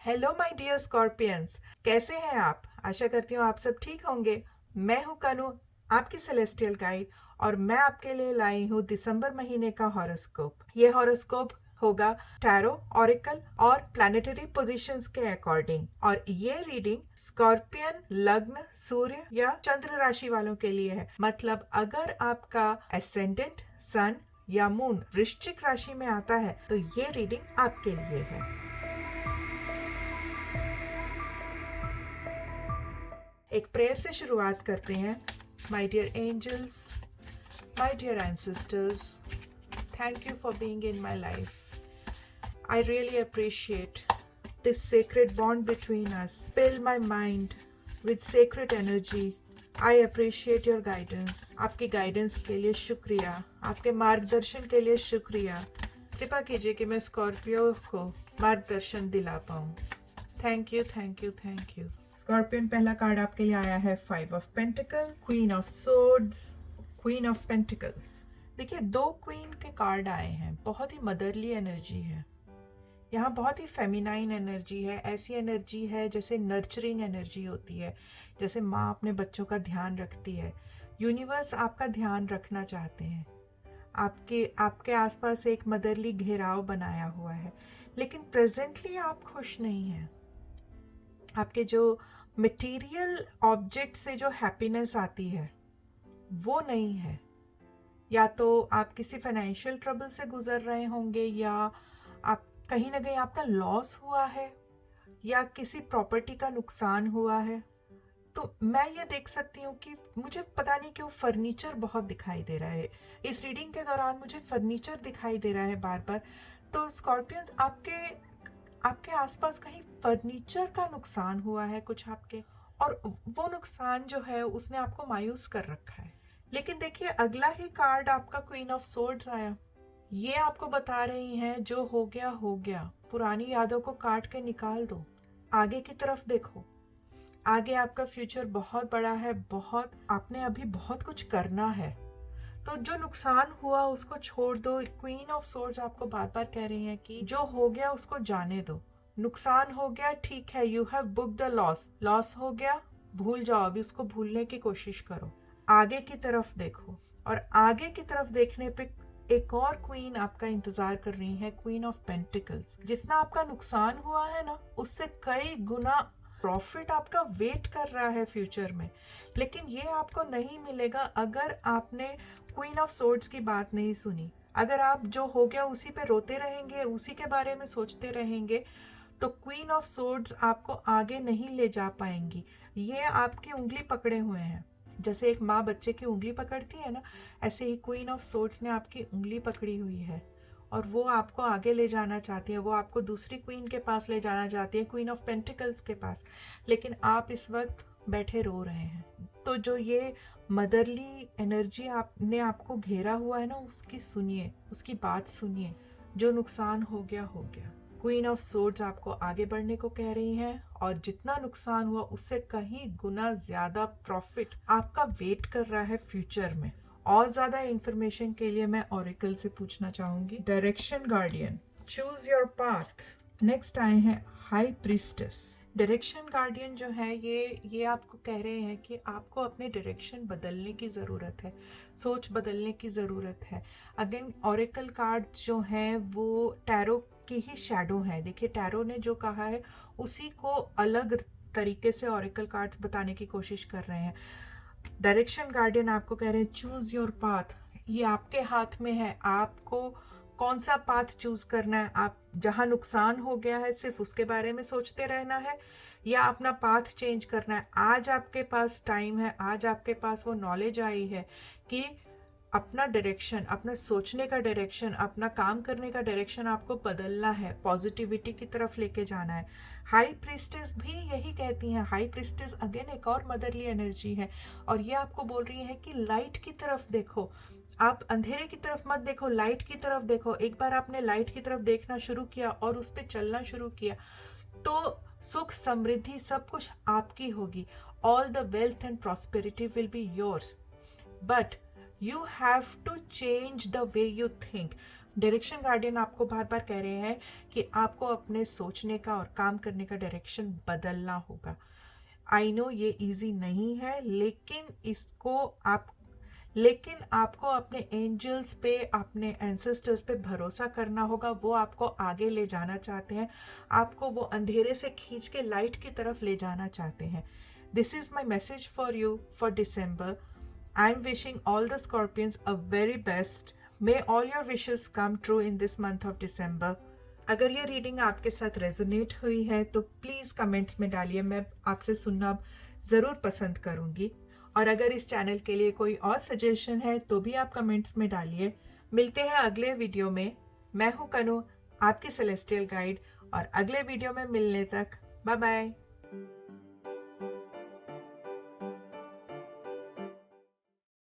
Hello my dear Scorpions, कैसे हैं आप? आशा करती हूँ आप सब ठीक होंगे। मैं हूँ कनु, आपकी सेलेस्टियल गाइड, और मैं आपके लिए लाई हूँ दिसंबर महीने का हॉरोस्कोप। ये हॉरोस्कोप होगा टैरो, ऑरिकल और प्लैनेटरी पोजीशंस के अकॉर्डिंग, और ये रीडिंग स्कॉर्पियन लग्न, सूर्य या चंद्र राशि वालों के लिए है। मतलब अगर आपका एसेंडेंट, सन या मून वृश्चिक राशि में आता है तो ये रीडिंग आपके लिए है। एक प्रेयर से शुरुआत करते हैं। My dear angels, my dear ancestors, thank you for being in my life. I really appreciate this sacred bond between us. Fill my mind with sacred energy. I appreciate your guidance. आपकी guidance के लिए शुक्रिया, आपके मार्गदर्शन के लिए शुक्रिया। कृपा कीजिए कि मैं स्कॉर्पियो को मार्गदर्शन दिला पाऊँ। Thank you, thank you, thank you. Scorpion, पहला कार्ड आपके लिए आया है 5 of pentacles, queen of swords, queen of pentacles. देखिए, 2 क्वीन के कार्ड आए हैं। बहुत ही मदरली एनर्जी है यहाँ, बहुत ही फेमिनाइन एनर्जी है। ऐसी एनर्जी है जैसे नर्चरिंग एनर्जी होती है, जैसे माँ अपने बच्चों का ध्यान रखती है। यूनिवर्स आपका ध्यान रखना चाहते हैं। आपके आपके आसपास एक मदरली घेराव बनाया हुआ है, लेकिन प्रेजेंटली आप खुश नहीं हैं। आपके जो मटेरियल ऑब्जेक्ट से जो हैप्पीनेस आती है वो नहीं है। या तो आप किसी फाइनेंशियल ट्रबल से गुजर रहे होंगे, या आप कहीं ना कहीं आपका लॉस हुआ है, या किसी प्रॉपर्टी का नुकसान हुआ है। तो मैं ये देख सकती हूँ कि मुझे पता नहीं क्यों फर्नीचर बहुत दिखाई दे रहा है। इस रीडिंग के दौरान मुझे फर्नीचर दिखाई दे रहा है बार बार। तो स्कॉर्पियंस, आपके आपके आसपास कहीं फर्नीचर का नुकसान हुआ है कुछ आपके, और वो नुकसान जो है उसने आपको मायूस कर रखा है। लेकिन देखिए, अगला ही कार्ड आपका क्वीन ऑफ सोर्ड्स आया। ये आपको बता रही हैं जो हो गया हो गया, पुरानी यादों को काट के निकाल दो, आगे की तरफ देखो। आगे आपका फ्यूचर बहुत बड़ा है, बहुत आपने अभी बहुत कुछ करना है। तो जो नुकसान हुआ उसको छोड़ दो। क्वीन ऑफ सोर्ड्स आपको बार बार कह रही हैं कि जो हो गया उसको जाने दो। नुकसान हो गया, ठीक है, you have book the loss, loss हो गया, भूल जाओ, अभी उसको भूलने की कोशिश करो। आगे की तरफ देखो, और आगे की तरफ देखने पे एक और क्वीन आपका इंतजार कर रही है, क्वीन ऑफ पेंटिकल्स। जितना आपका नुकसान हुआ है ना, उससे कई गुना प्रॉफिट आपका वेट कर रहा है फ्यूचर में। लेकिन ये आपको नहीं मिलेगा अगर आपने क्वीन ऑफ सोर्ड्स की बात नहीं सुनी। अगर आप जो हो गया उसी पे रोते रहेंगे, उसी के बारे में सोचते रहेंगे, तो क्वीन ऑफ सोर्ड्स आपको आगे नहीं ले जा पाएंगी। ये आपकी उंगली पकड़े हुए हैं। जैसे एक माँ बच्चे की उंगली पकड़ती है ना, ऐसे ही क्वीन ऑफ सोर्ड्स ने आपकी उंगली पकड़ी हुई है, और वो आपको आगे ले जाना चाहती है। वो आपको दूसरी क्वीन के पास ले जाना चाहती है, क्वीन ऑफ पेंटिकल्स के पास। लेकिन आप इस वक्त बैठे रो रहे हैं। तो जो ये मदरली एनर्जी आपने आपको घेरा हुआ है ना, उसकी सुनिए, उसकी बात सुनिए। जो नुकसान हो गया हो गया। क्वीन ऑफ सोर्ड्स आपको आगे बढ़ने को कह रही हैं, और जितना नुकसान हुआ उससे कहीं गुना ज्यादा प्रॉफिट आपका वेट कर रहा है फ्यूचर में। और ज्यादा इंफॉर्मेशन के लिए मैं ऑरिकल से पूछना चाहूंगी। Direction guardian, choose your path. Next आए हैं हाई प्रीस्टेस। डायरेक्शन गार्डियन जो है, ये आपको कह रहे हैं कि आपको अपने डायरेक्शन बदलने की ज़रूरत है, सोच बदलने की ज़रूरत है। अगेन, ऑरिकल कार्ड जो हैं वो टैरो की ही शैडो है। देखिए, टैरो ने जो कहा है उसी को अलग तरीके से ऑरिकल कार्ड्स बताने की कोशिश कर रहे हैं। डायरेक्शन गार्डियन आपको कह रहे हैं चूज योर पाथ। ये आपके हाथ में है, आपको कौन सा पाथ चूज करना है। आप जहां नुकसान हो गया है सिर्फ उसके बारे में सोचते रहना है, या अपना पाथ चेंज करना है। आज आपके पास टाइम है, आज आपके पास वो नॉलेज आई है कि अपना डायरेक्शन, अपना सोचने का डायरेक्शन, अपना काम करने का डायरेक्शन आपको बदलना है, पॉजिटिविटी की तरफ लेके जाना है। हाई प्रीस्टेस भी यही कहती हैं। हाई प्रीस्टेस अगेन एक और मदरली एनर्जी है, और ये आपको बोल रही है कि लाइट की तरफ देखो। आप अंधेरे की तरफ मत देखो, लाइट की तरफ देखो। एक बार आपने लाइट की तरफ देखना शुरू किया और उस पर चलना शुरू किया, तो सुख, समृद्धि, सब कुछ आपकी होगी। All the wealth and prosperity will be yours, but you have to change the way you think। Direction guardian आपको बार बार कह रहे हैं कि आपको अपने सोचने का और काम करने का डायरेक्शन बदलना होगा। आई नो ये इजी नहीं है, लेकिन आपको अपने एंजल्स पे, अपने एंसेस्टर्स पे भरोसा करना होगा। वो आपको आगे ले जाना चाहते हैं, आपको वो अंधेरे से खींच के लाइट की तरफ ले जाना चाहते हैं। This is my message for you for December. I am wishing all the Scorpions a very best. May all your wishes come true in this month of December. अगर ये रीडिंग आपके साथ रेजोनेट हुई है तो प्लीज़ कमेंट्स में डालिए, मैं आपसे सुनना ज़रूर पसंद करूँगी। और अगर इस चैनल के लिए कोई और सजेशन है तो भी आप कमेंट्स में डालिए। मिलते हैं अगले वीडियो में। मैं हूँ कनु, आपकी सेलेस्टियल गाइड, और अगले वीडियो में मिलने तक बाय बाय।